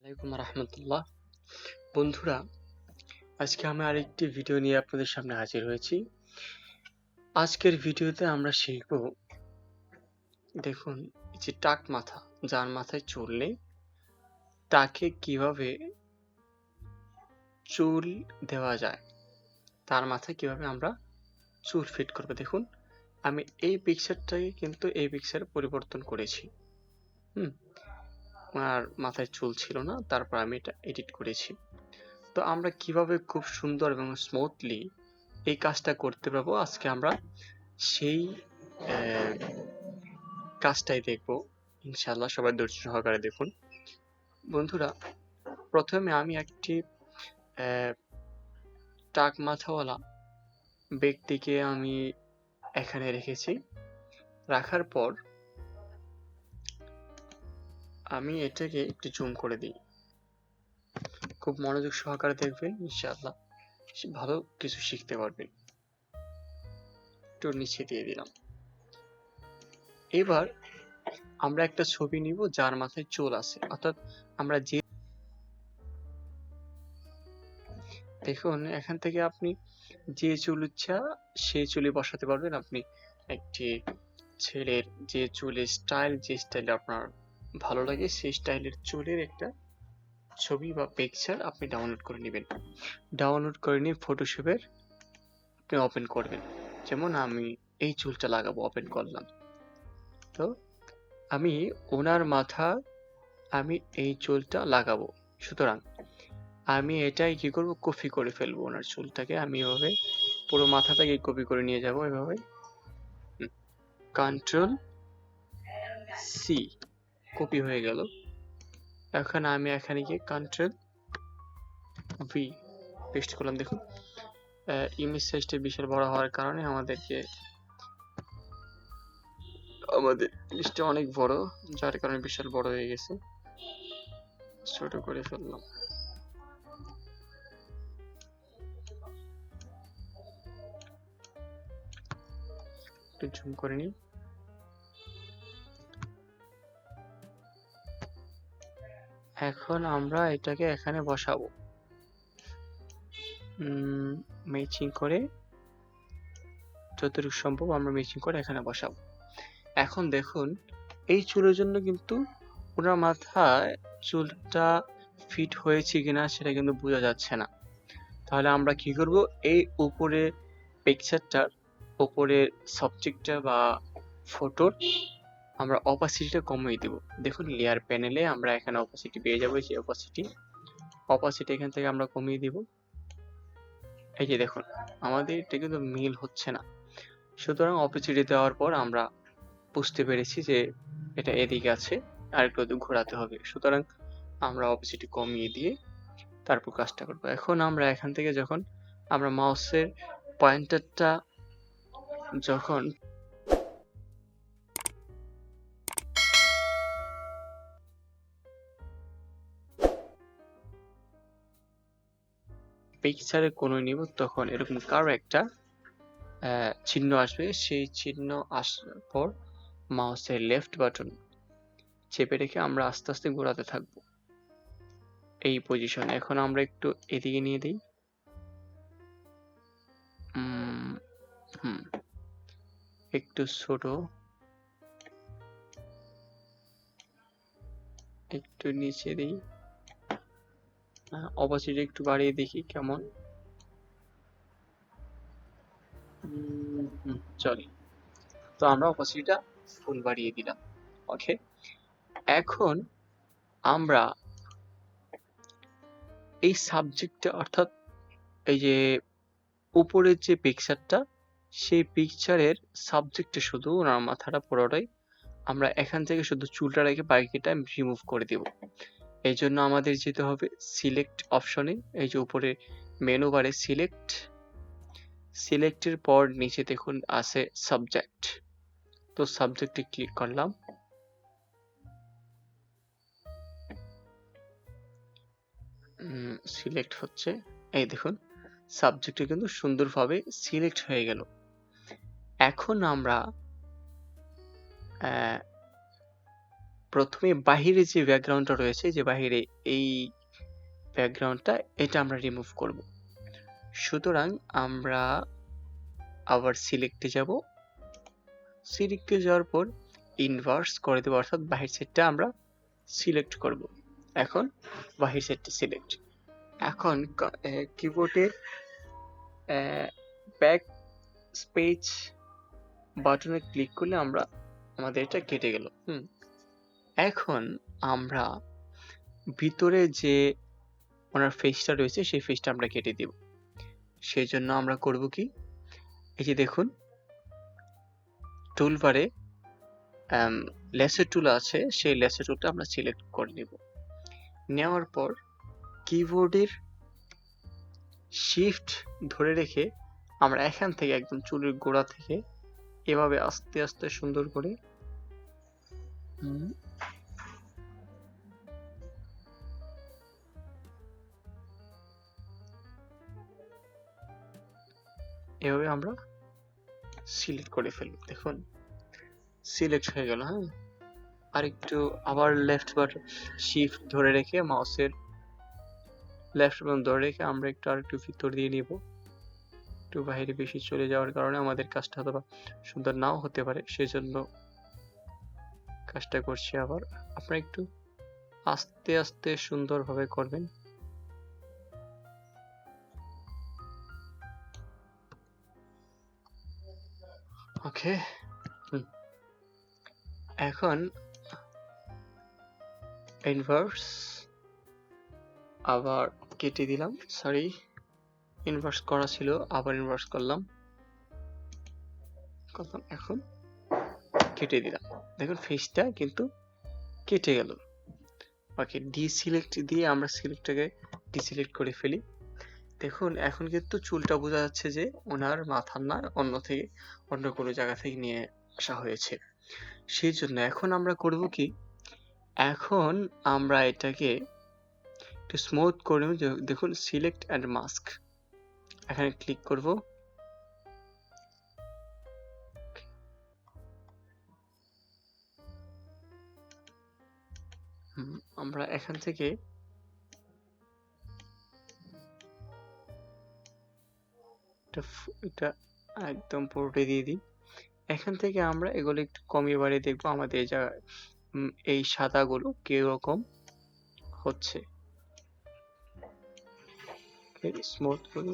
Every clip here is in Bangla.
আলাইকুম রহমতুল্লাহ। বন্ধুরা, আজকে আমি আরেকটি ভিডিও নিয়ে আপনাদের সামনে হাজির হয়েছি। আজকের ভিডিওতে আমরা শিখব, দেখুন, এই যে টাক মাথা, যার মাথায় চুল নেই, তাকে কিভাবে চুল দেওয়া যায়, তার মাথায় কিভাবে আমরা চুল ফিট করবো। দেখুন, আমি এই পিকচারটাকে কিন্তু এই পিকচারে পরিবর্তন করেছি। ওনার মাথায় চুল ছিল না, তারপর আমি এটা এডিট করেছি। তো আমরা কিভাবে খুব সুন্দর এবং স্মুথলি এই কাজটা করতে পারবো, আজকে আমরা সেই কাজটাই দেখবো ইনশাআল্লাহ। সবাই ধৈর্য সহকারে দেখুন। বন্ধুরা, প্রথমে আমি একটি টাক মাথাওয়ালা ব্যক্তিকে আমি এখানে রেখেছি। রাখার পর আমি এটাকে একটু জুম করে দিই। খুব মনোযোগ সহকারে দেখবেন, ইনশাআল্লাহ ভালো কিছু শিখতে পারবেন। একটু নিচে দিয়ে দিলাম। এবার আমরা একটা ছবি নিব যার মাথায় চুল আছে, অর্থাৎ আমরা যে, দেখুন এখান থেকে আপনি যে চুল ইচ্ছা সেই চুলে বসাতে পারবেন। আপনি একটি ছেলের যে চুলের স্টাইল, যে স্টাইলে আপনার ভালো লাগে সেই স্টাইলের চুলের একটা ছবি বা পিকচার আপনি ডাউনলোড করে নেবেন। ডাউনলোড করে নিয়ে ফটোশপের আপনি ওপেন করবেন। যেমন আমি এই চুলটা লাগাবো, ওপেন করলাম। তো আমি ওনার মাথা, আমি এই চুলটা লাগাবো। সুতরাং আমি এটাই কি করব, কপি করে ফেলবো। ওনার চুলটাকে আমি এভাবে পুরো মাথাটাকে কপি করে নিয়ে যাব। এভাবে কন্ট্রোল সি, কপি হয়ে গেল। এখন আমি এখানে গিয়ে কন্ট্রোল ভি পেস্ট করলাম। দেখুন ইমেজ সাইজটা বিশাল বড় হওয়ার কারণে আমাদের লিস্টটা অনেক বড়, যার কারণে বিশাল বড় হয়ে গেছে। ছোট করে ফেললাম। একটু জুম করে নিই। এখন আমরা এটাকে এখানে বসাবো, ম্যাচিং করে, যতটুকু সম্ভব আমরা ম্যাচিং করে এখানে বসাবো। এখন দেখুন, এই চুলের জন্য কিন্তু ওনার মাথায় চুলটা ফিট হয়েছে কিনা সেটা কিন্তু বোঝা যাচ্ছে না। তাহলে আমরা কি করব, এই উপরে পিকচারটার উপরের সাবজেক্টটা বা ফটোর আমরা অপাসিটিটা কমিয়ে দেব। দেখুন লেয়ার প্যানেলে আমরা এখানে অপাসিটি পেয়ে যাবো। যে অপাসিটি এখান থেকে আমরা কমিয়ে দিব। এই যে দেখুন, আমাদের এটা কিন্তু মিল হচ্ছে না। সুতরাং অপাসিটি দেওয়ার পর আমরা বুঝতে পেরেছি যে এটা এদিকে আছে, আর একটু ঘোরাতে হবে। সুতরাং আমরা অপাসিটি কমিয়ে দিয়ে তারপর কাজটা করবো। এখন আমরা এখান থেকে যখন আমরা মাউসের পয়েন্টারটা যখন পিকচারে কোণে নিব, তখন এরকম কারো একটা চিহ্ন আসবে। সেই চিহ্ন আসার পর মাউসের লেফট বাটন চেপে রেখে আমরা আস্তে আস্তে ঘোরাতে থাকবো এই পজিশনে। এখন আমরা একটু এদিকে নিয়ে দিই। একটু ছোট, একটু নিচে দিই। অপাসিটি একটু বাড়িয়ে দেখি কেমন। চলে। তো আমরা অপাসিটিটা ফুল বাড়িয়ে দিলাম। ওকে, এখন আমরা এই সাবজেক্টটা, অর্থাৎ এই যে উপরের যে পিকচারটা, সেই পিকচারের সাবজেক্টে শুধু ওনার মাথাটা পুরোটাই আমরা এখান থেকে শুধু চুলটা রেখে বাকিটা রিমুভ করে দেব। এই জন্য আমাদের যেতে হবে সিলেক্ট অপশনে। এই যে উপরে মেনু বারে সিলেক্টের পর নিচে দেখুন আছে সাবজেক্ট। তো সাবজেক্টে ক্লিক করলাম। সিলেক্ট হচ্ছে, এই দেখুন সাবজেক্টে কিন্তু সুন্দরভাবে সিলেক্ট হয়ে গেল। এখন আমরা প্রথমে বাহিরে যে ব্যাকগ্রাউন্ডটা রয়েছে, যে বাহিরে এই ব্যাকগ্রাউন্ডটা, এটা আমরা রিমুভ করব। সুতরাং আমরা আবার সিলেক্টে যাব। সিলেক্টে যাওয়ার পর ইনভার্স করে দেবো, অর্থাৎ বাহির সাইডটা আমরা সিলেক্ট করব। এখন বাহির সাইডটা সিলেক্ট। এখন কিবোর্ডের ব্যাক স্পেস বাটনে ক্লিক করলে আমাদের এটা কেটে গেল। এখন আমরা ভিতরে যে ওনার ফেসটা রয়েছে সেই ফেসটা আমরা কেটে দিব। সেই জন্য আমরা করব কি, এই যে দেখুন টুলবারে লেসার টুল আছে, সেই লেসার টুলটা আমরা সিলেক্ট করে নিব। নেওয়ার পর কিবোর্ডের শিফট ধরে রেখে আমরা এখান থেকে একদম চুলের গোড়া থেকে এভাবে আস্তে আস্তে সুন্দর করে এভাবে আমরা সিলেক্ট করে ফেলব। দেখুন সিলেক্ট হয়ে গেল। আর একটু আবার লেফট বাটন শিফট ধরে রেখে মাউসের লেফট বাটন ধরে রেখে আমরা আরেকটু ভিতর দিয়ে নিব। একটু বাইরে বেশি চলে যাওয়ার কারণে আমাদের কাজটা হয়তো সুন্দর নাও হতে পারে, সেজন্য কাজটা করছি। আবার আপনারা একটু আস্তে আস্তে সুন্দরভাবে করবেন। ওকে, এখন ইনভার্স আবার কেটে দিলাম, সরি ইনভার্স করা ছিল, আবার ইনভার্স করলাম, এখন কেটে দিলাম। দেখুন ফেসটা কিন্তু কেটে গেল। ওকে, ডিসিলেক্ট দিয়ে আমরা সিলেক্টটাকে ডিসিলেক্ট করে ফেলি। দেখুন এখন কিন্তু চুলটা বোঝা যাচ্ছে যে ওনার মাথার না, অন্য কোনো জায়গা থেকে নিয়ে আসা হয়েছে। সেই জন্য এখন আমরা করব কি, এখন আমরা এটাকে একটু স্মুথ করে দেখুন সিলেক্ট অ্যান্ড মাস্ক, এখানে ক্লিক করব। আমরা এখান থেকে এটা একদম পুরোটাই দিয়ে দিই। এখান থেকে আমরা এগুলো একটু কমিয়ে বাড়িয়ে দেখবো আমাদের এই জায়গায় এই সাদাগুলো কিরকম হচ্ছে। স্মুথ করে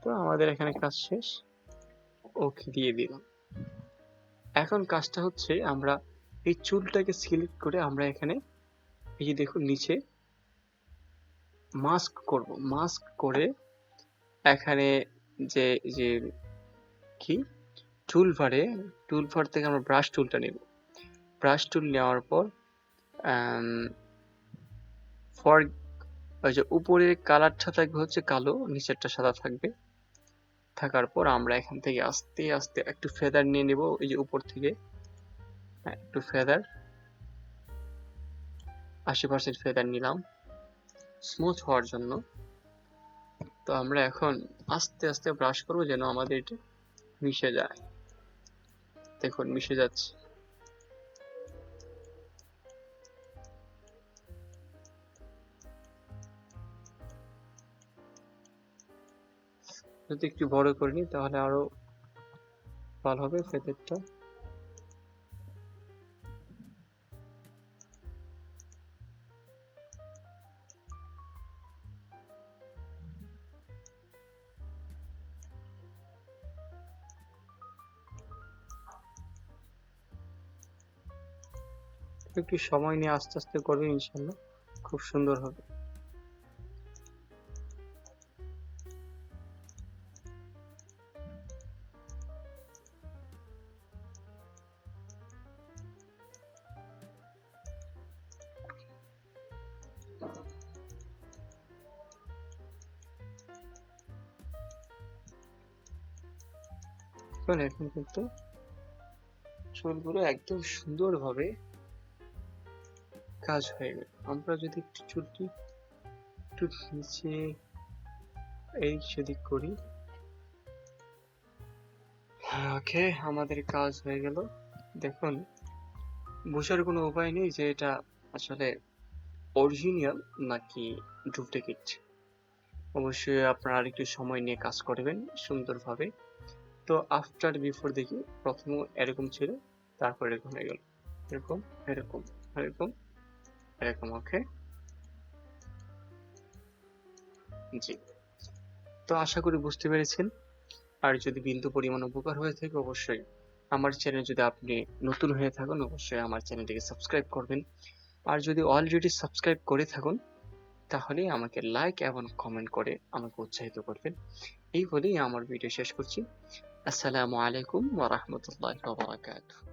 তো আমাদের এখানে কাজ শেষ, ওকে দিয়ে দিলাম। এখন কাজটা হচ্ছে আমরা এই চুলটাকে সিলেক্ট করে আমরা এখানে এই যে দেখুন নিচে মাস্ক করব। মাস্ক করে এখানে যে যে কি টুলবার থেকে আমরা ব্রাশ টুলটা নেব। ব্রাশ টুল নেওয়ার পর ফর ওই যে উপরের কালারটা থাকবে হচ্ছে কালো, নিচেরটা সাদা থাকবে। থাকার পর আমরা এখান থেকে আস্তে আস্তে একটু ফেদার নিয়ে নেব, এই যে উপর থেকে একটু ফেদার 80% ফেদার নিলাম স্মুথ হওয়ার জন্য। তো আমরা এখন আস্তে আস্তে ব্রাশ করব যেন আমাদের এটা মিশে যায়। দেখুন মিশে যাচ্ছে। যদি একটু বড় করে নিই তাহলে আরো ভালো হবে ফেদারটা। একটু সময় নিয়ে আস্তে আস্তে করবেন, ইনশাল্লাহ খুব সুন্দর হবে। এখন কিন্তু চুলগুলো একদম সুন্দরভাবে কাজ হয়ে গেল। আমরা যদি একটু চুলটি একটু নিচে এই সেদিক করি, ওকে, আমাদের কাজ হয়ে গেল। দেখুন, বোঝার কোনো উপায় নেই যে এটা আসলে অরিজিনাল নাকি ডুপ্লিকেট। অবশ্যই আপনারা আরেকটু সময় নিয়ে কাজ করবেন সুন্দরভাবে। তো আফটার বিফোর দেখি, প্রথমে এরকম ছিল, তারপর এরকম হয়ে গেল, এরকম, এরকম, এরকম, এরকম। ওকে, জি। তো আশা করি বুঝতে পেরেছেন। আর যদি বিন্দু পরিমাণ উপকার হয়ে থাকে, অবশ্যই আমার চ্যানেল, যদি আপনি নতুন হয়ে থাকেন, অবশ্যই আমার চ্যানেলটিকে সাবস্ক্রাইব করবেন। আর যদি অলরেডি সাবস্ক্রাইব করে থাকুন, তাহলে আমাকে লাইক এবং কমেন্ট করে আমাকে উৎসাহিত করবেন। এই বলেই আমার ভিডিও শেষ করছি। আসসালামু আলাইকুম ওয়া রাহমাতুল্লাহি ওয়া বারাকাতুহু।